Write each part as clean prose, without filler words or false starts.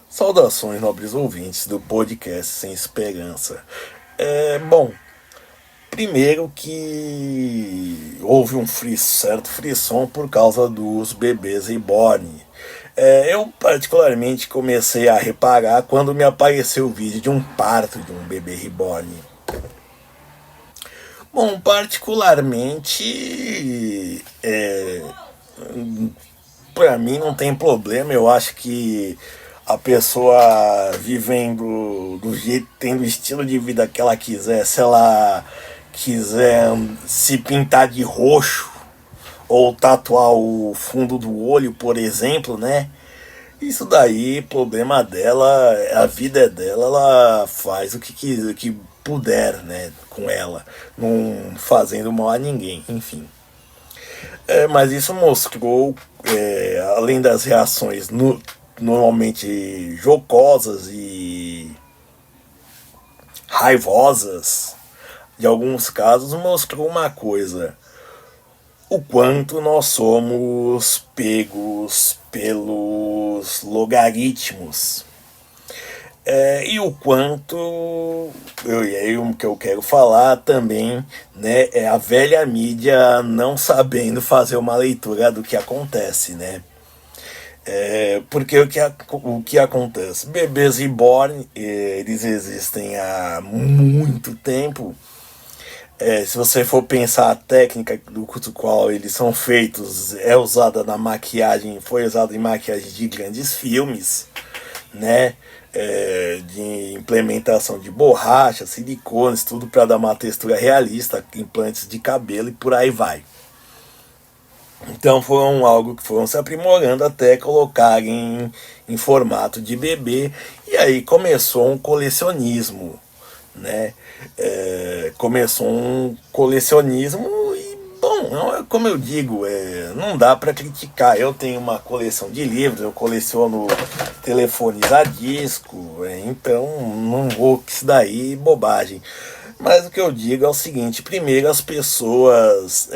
Saudações, nobres ouvintes do podcast Sem Esperança. Bom, primeiro que houve um certo frisson por causa dos bebês reborn. Eu particularmente comecei a reparar quando me apareceu o vídeo de um parto de um bebê reborn. Bom, particularmente, pra mim não tem problema. Eu acho que a pessoa vivendo do jeito, tendo o estilo de vida que ela quiser, se ela quiser se pintar de roxo ou tatuar o fundo do olho, por exemplo, né? Isso daí, problema dela, a vida é dela, ela faz o que puder, né, com ela, não fazendo mal a ninguém, enfim. Mas isso mostrou, além das reações normalmente jocosas e raivosas, de alguns casos, mostrou uma coisa: o quanto nós somos pegos pelos logaritmos. E o quanto, e aí o que eu quero falar também, né, é a velha mídia não sabendo fazer uma leitura do que acontece, né? Porque o que acontece? Bebês reborn, eles existem há muito tempo. Se você for pensar a técnica do qual eles são feitos, é usada na maquiagem, foi usada em maquiagem de grandes filmes, né? De implementação de borracha, silicones, tudo para dar uma textura realista, implantes de cabelo e por aí vai. Então foram algo que foram se aprimorando até colocarem em formato de bebê, e aí começou um colecionismo, né? Começou um colecionismo e, bom, como eu digo, não dá para criticar. Eu tenho uma coleção de livros, eu coleciono telefones a disco, então não vou que isso daí bobagem. Mas o que eu digo é o seguinte: primeiro, as pessoas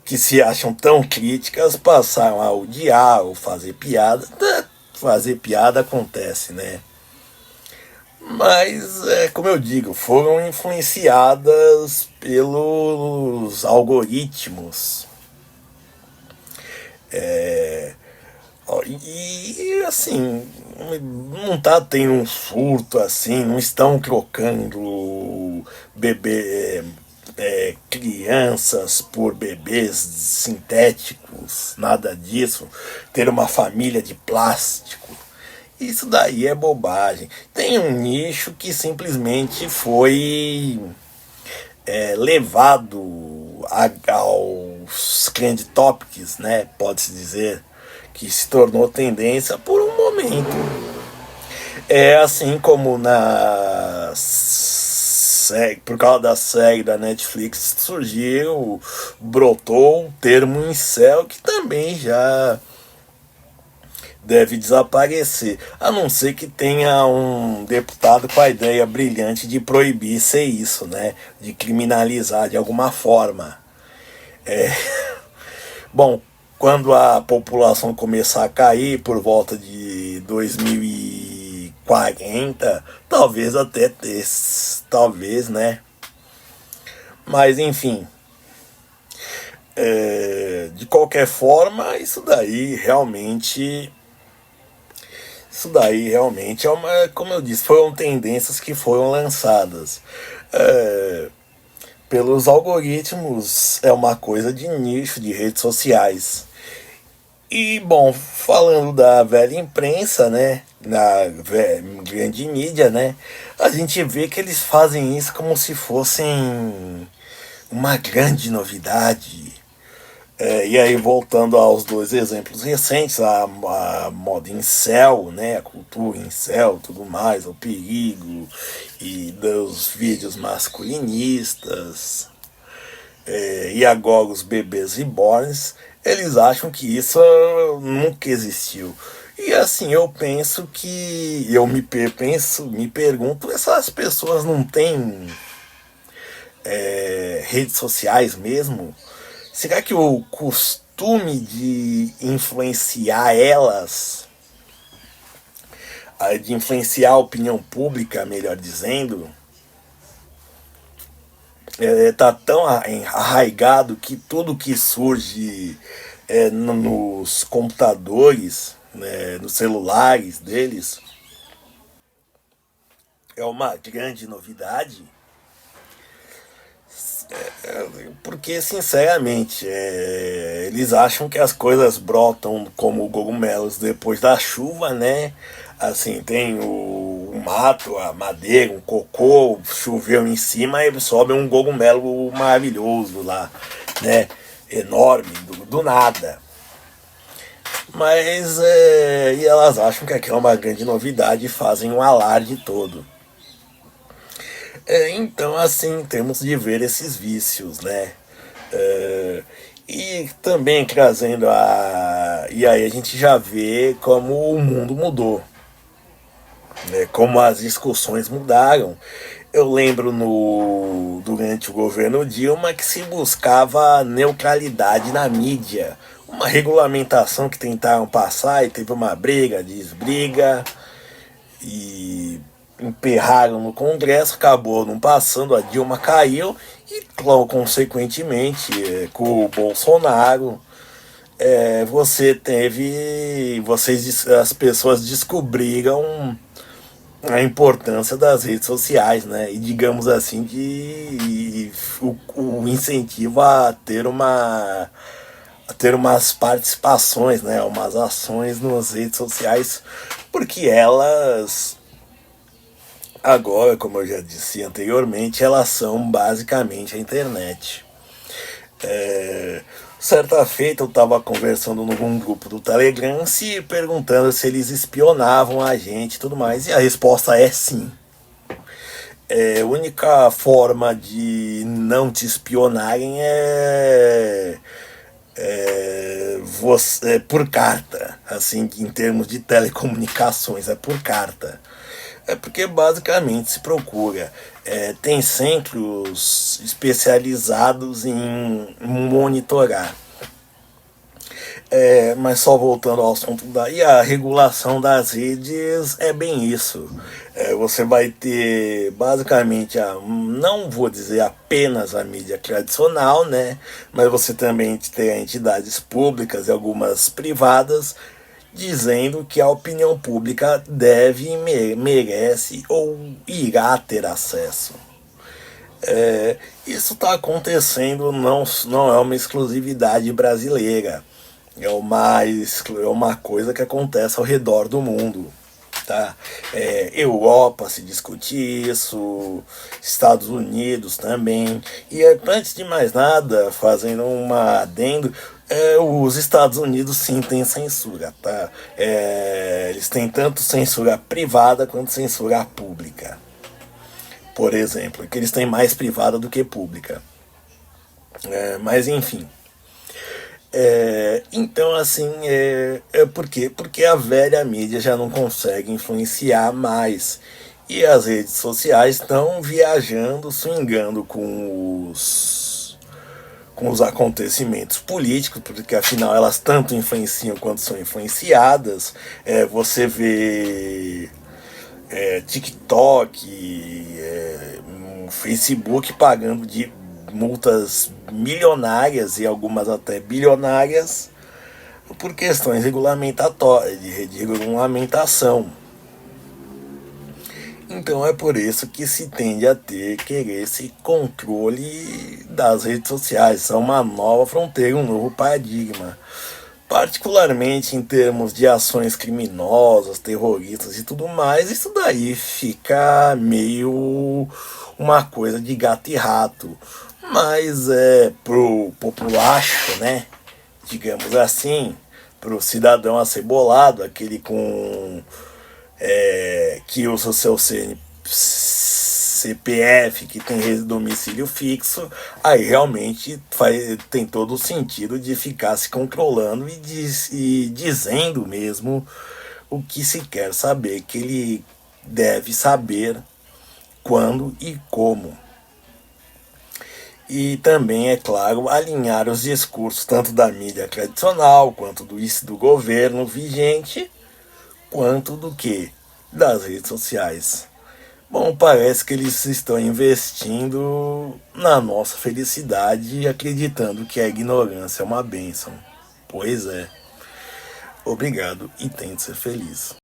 que se acham tão críticas passaram a odiar ou fazer piada. Fazer piada acontece, né? Mas, como eu digo, foram influenciadas pelos algoritmos. E assim, não tá tendo um surto assim, não estão trocando bebê, crianças por bebês sintéticos, nada disso. Ter uma família de plástico. Isso daí é bobagem. Tem um nicho que simplesmente foi levado aos trend topics, né? Pode-se dizer que se tornou tendência por um momento. É assim como na série, por causa da série da Netflix surgiu, brotou o termo incel, que também já deve desaparecer, a não ser que tenha um deputado com a ideia brilhante de proibir ser isso, né? De criminalizar de alguma forma. Bom, quando a população começar a cair por volta de 2040, talvez até talvez, né? Mas enfim, de qualquer forma, isso daí realmente é uma, como eu disse, foram tendências que foram lançadas. Pelos algoritmos, é uma coisa de nicho de redes sociais. E, bom, falando da velha imprensa, né, na grande mídia, né, a gente vê que eles fazem isso como se fossem uma grande novidade. E aí, voltando aos dois exemplos recentes, a moda incel, né, a cultura incel, tudo mais, o perigo e dos vídeos masculinistas, e agora os bebês reborns, eles acham que isso nunca existiu. E assim, eu penso que, me pergunto, essas pessoas não têm redes sociais mesmo? Será que o costume de influenciar elas de influenciar a opinião pública, melhor dizendo, tá tão arraigado que tudo que surge nos computadores, né, nos celulares deles, é uma grande novidade. Porque, sinceramente, eles acham que as coisas brotam como cogumelos depois da chuva, né? Assim, tem o mato, a madeira, um cocô, choveu em cima e sobe um cogumelo maravilhoso lá, né? Enorme, do nada. Mas, e elas acham que aquilo é uma grande novidade e fazem um alarde todo. Então, assim, temos de ver esses vícios, né? E também trazendo a. E aí a gente já vê como o mundo mudou, né? Como as discussões mudaram. Eu lembro durante o governo Dilma que se buscava neutralidade na mídia. Uma regulamentação que tentaram passar e teve uma briga, desbriga, e emperraram no Congresso, acabou não passando, a Dilma caiu e, consequentemente, com o Bolsonaro, as pessoas descobriram a importância das redes sociais, né? E digamos assim o incentivo a ter umas participações, né? Umas ações nas redes sociais, porque elas agora, como eu já disse anteriormente, elas são basicamente a internet. Certa feita eu estava conversando num grupo do Telegram se perguntando se eles espionavam a gente e tudo mais, e a resposta é sim. A única forma de não te espionarem por carta, assim, em termos de telecomunicações, é por carta. É porque basicamente se procura. Tem centros especializados em monitorar. Mas só voltando ao assunto daí, a regulação das redes é bem isso. Você vai ter basicamente não vou dizer apenas a mídia tradicional, né? Mas você também tem entidades públicas e algumas privadas dizendo que a opinião pública deve, merece ou irá ter acesso. Isso está acontecendo, não é uma exclusividade brasileira, é uma coisa que acontece ao redor do mundo. Tá? Europa se discute isso, Estados Unidos também. E antes de mais nada, fazendo uma adendo, os Estados Unidos sim têm censura, tá? Eles têm tanto censura privada quanto censura pública, por exemplo, que eles têm mais privada do que pública. Mas enfim. Então, assim, por quê? Porque a velha mídia já não consegue influenciar mais. E as redes sociais estão viajando, swingando com os acontecimentos políticos, porque afinal elas tanto influenciam quanto são influenciadas. Você vê TikTok, Facebook pagando de multas milionárias e algumas até bilionárias por questões regulamentatórias, de regulamentação. Então é por isso que se tende a querer esse controle das redes sociais. São uma nova fronteira, um novo paradigma. Particularmente em termos de ações criminosas, terroristas e tudo mais, isso daí fica meio uma coisa de gato e rato. Mas pro populacho, né? Digamos assim, pro cidadão acebolado, aquele que usa o seu CPF, que tem domicílio fixo, aí realmente tem todo o sentido de ficar se controlando e dizendo mesmo o que se quer saber, que ele deve saber quando e como. E também, é claro, alinhar os discursos tanto da mídia tradicional, quanto do governo vigente, quanto do que? das redes sociais. Bom, parece que eles estão investindo na nossa felicidade, acreditando que a ignorância é uma bênção. Pois é. Obrigado e tente ser feliz.